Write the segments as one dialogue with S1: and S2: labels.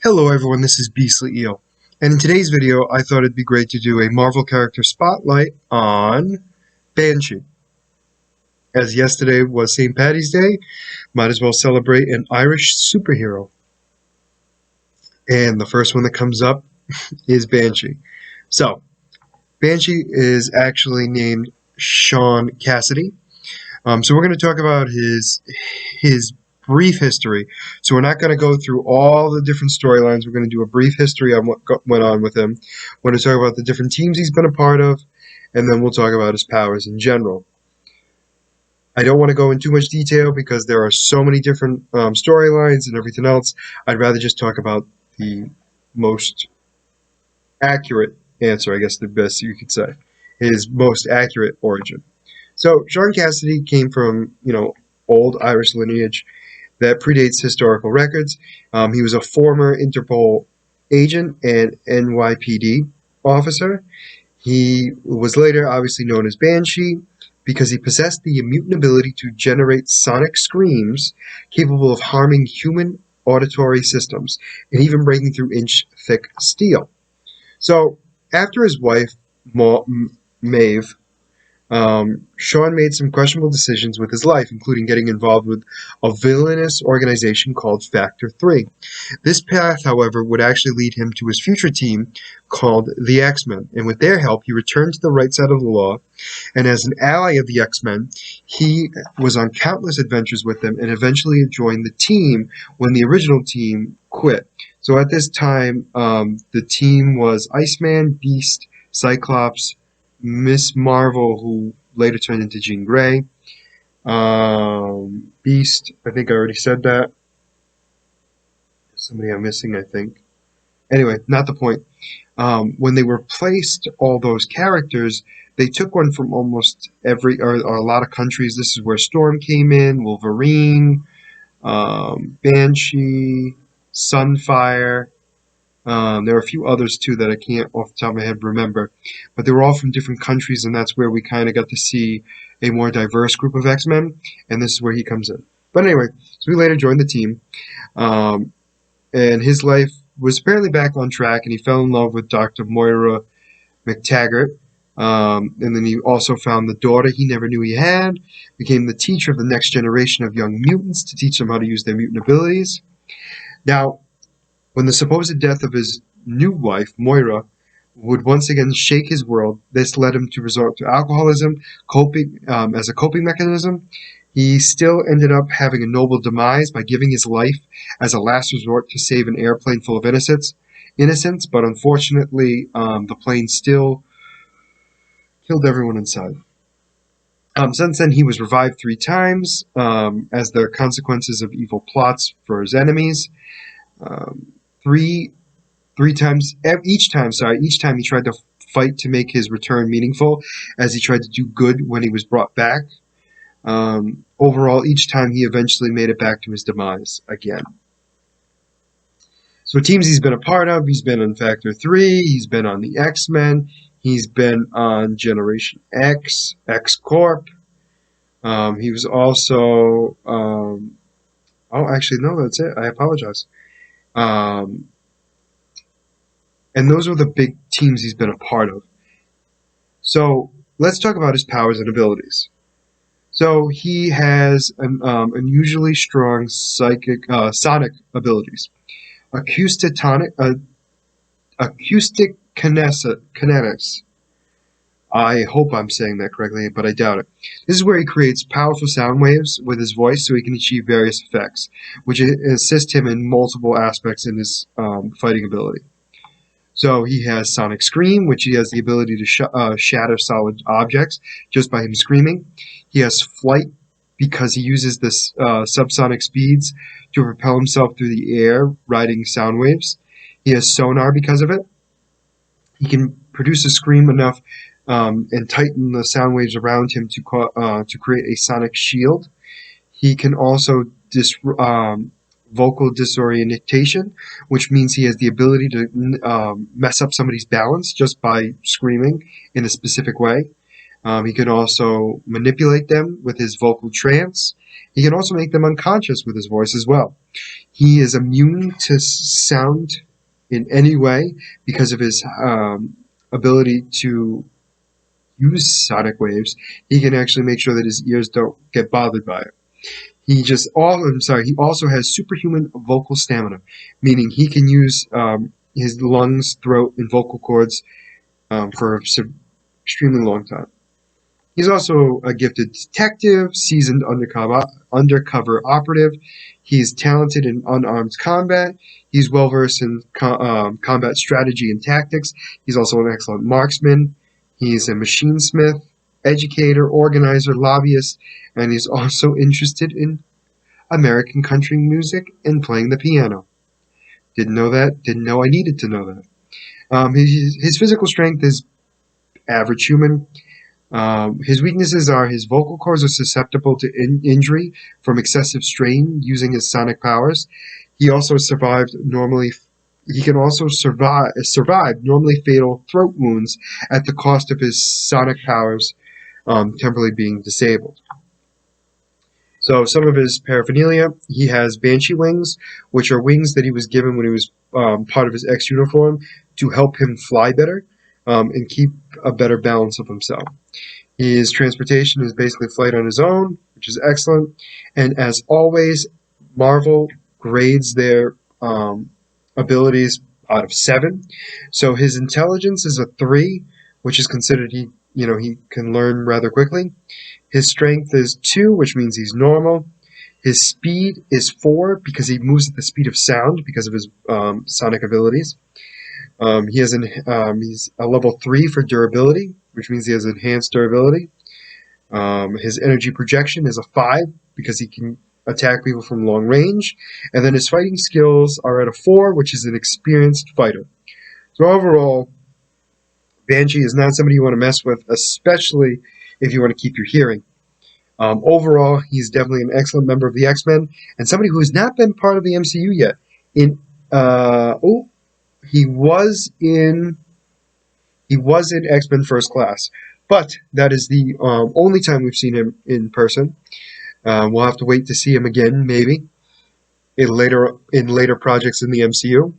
S1: Hello everyone, this is Beastly Eel, and in today's video I thought it'd be great to do a Marvel character spotlight on Banshee. As yesterday was St. Paddy's Day, might as well celebrate an Irish superhero. And the first one that comes up is Banshee. So, Banshee is actually named Sean Cassidy. So we're going to talk about his brief history. So we're not going to go through all the different storylines. We're going to do a brief history on what went on with him. We're going to talk about the different teams he's been a part of, and then we'll talk about his powers in general. I don't want to go in too much detail because there are so many different storylines and everything else. I'd rather just talk about the most accurate answer, I guess the best you could say, his most accurate origin. So Sean Cassidy came from, old Irish lineage that predates historical records. He was a former Interpol agent and NYPD officer. He was later obviously known as Banshee because he possessed the mutant ability to generate sonic screams capable of harming human auditory systems and even breaking through inch-thick steel. So after his wife, Maeve, Sean made some questionable decisions with his life, including getting involved with a villainous organization called Factor 3. This path, however, would actually lead him to his future team called the XMen, and with their help, he returned to the right side of the law, and as an ally of the XMen, he was on countless adventures with them and eventually joined the team when the original team quit. So at this time, the team was Iceman, Beast, Cyclops, Miss Marvel, who later turned into Jean Grey, Beast, I think I already said that. Somebody I'm missing, I think. Anyway, not the point. When they replaced all those characters, they took one from almost every, or a lot of countries. This is where Storm came in, Wolverine, Banshee, Sunfire. There are a few others too that I can't off the top of my head remember, but they were all from different countries, and that's where we kind of got to see a more diverse group of X-Men, and this is where he comes in. But anyway, so he later joined the team, and his life was apparently back on track, and he fell in love with Dr. Moira McTaggart, and then he also found the daughter he never knew he had, became the teacher of the next generation of young mutants to teach them how to use their mutant abilities. Now, when the supposed death of his new wife, Moira, would once again shake his world, this led him to resort to alcoholism, as a coping mechanism. He still ended up having a noble demise by giving his life as a last resort to save an airplane full of innocents, but unfortunately, the plane still killed everyone inside. Since then, he was revived 3 times as the consequences of evil plots for his enemies. Each time he tried to fight to make his return meaningful, as he tried to do good when he was brought back. Overall, each time he eventually made it back to his demise again. So teams he's been a part of, he's been on Factor 3, he's been on the X-Men, he's been on Generation X, X-Corp. He was also, actually, no, that's it. I apologize. And those are the big teams he's been a part of. So let's talk about his powers and abilities. So he has unusually strong sonic abilities. Acoustic kinetics. I hope I'm saying that correctly, but I doubt it. This is where he creates powerful sound waves with his voice so he can achieve various effects, which assist him in multiple aspects in his fighting ability. So he has Sonic Scream, which he has the ability to shatter solid objects just by him screaming. He has Flight because he uses the subsonic speeds to propel himself through the air, riding sound waves. He has Sonar because of it. He can produce a scream enough and tighten the sound waves around him to create a sonic shield. He can also vocal disorientation, which means he has the ability to mess up somebody's balance just by screaming in a specific way. He can also manipulate them with his vocal trance. He can also make them unconscious with his voice as well. He is immune to sound in any way because of his ability to use sonic waves. He can actually make sure that his ears don't get bothered by it. He also has superhuman vocal stamina, meaning he can use his lungs, throat, and vocal cords for an extremely long time. He's also a gifted detective, seasoned undercover operative. He's talented in unarmed combat. He's well versed in combat strategy and tactics. He's also an excellent marksman. He's a machinesmith, educator, organizer, lobbyist, and he's also interested in American country music and playing the piano. Didn't know that. Didn't know I needed to know that. His physical strength is average human. His weaknesses are his vocal cords are susceptible to injury from excessive strain using his sonic powers. He also survived normally. He can also survive normally fatal throat wounds at the cost of his sonic powers temporarily being disabled. So some of his paraphernalia, he has Banshee wings, which are wings that he was given when he was part of his X uniform to help him fly better and keep a better balance of himself. His transportation is basically flight on his own, which is excellent. And as always, Marvel grades their abilities out of 7. So his intelligence is a 3, which is considered he can learn rather quickly. His strength is 2, which means he's normal. His speed is 4 because he moves at the speed of sound because of his sonic abilities. He's a level 3 for durability, which means he has enhanced durability. His energy projection is a 5 because he can attack people from long range. And then his fighting skills are at a 4, which is an experienced fighter. So overall, Banshee is not somebody you want to mess with, especially if you want to keep your hearing. Overall, he's definitely an excellent member of the X-Men and somebody who has not been part of the MCU yet. He was in X-Men First Class, but that is the only time we've seen him in person. We'll have to wait to see him again, maybe in later projects in the MCU.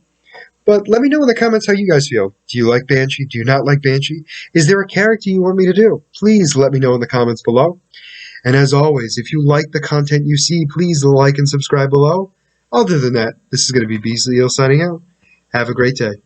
S1: But let me know in the comments how you guys feel. Do you like Banshee? Do you not like Banshee? Is there a character you want me to do? Please let me know in the comments below. And as always, if you like the content you see, please like and subscribe below. Other than that, this is going to be Beasley signing out. Have a great day.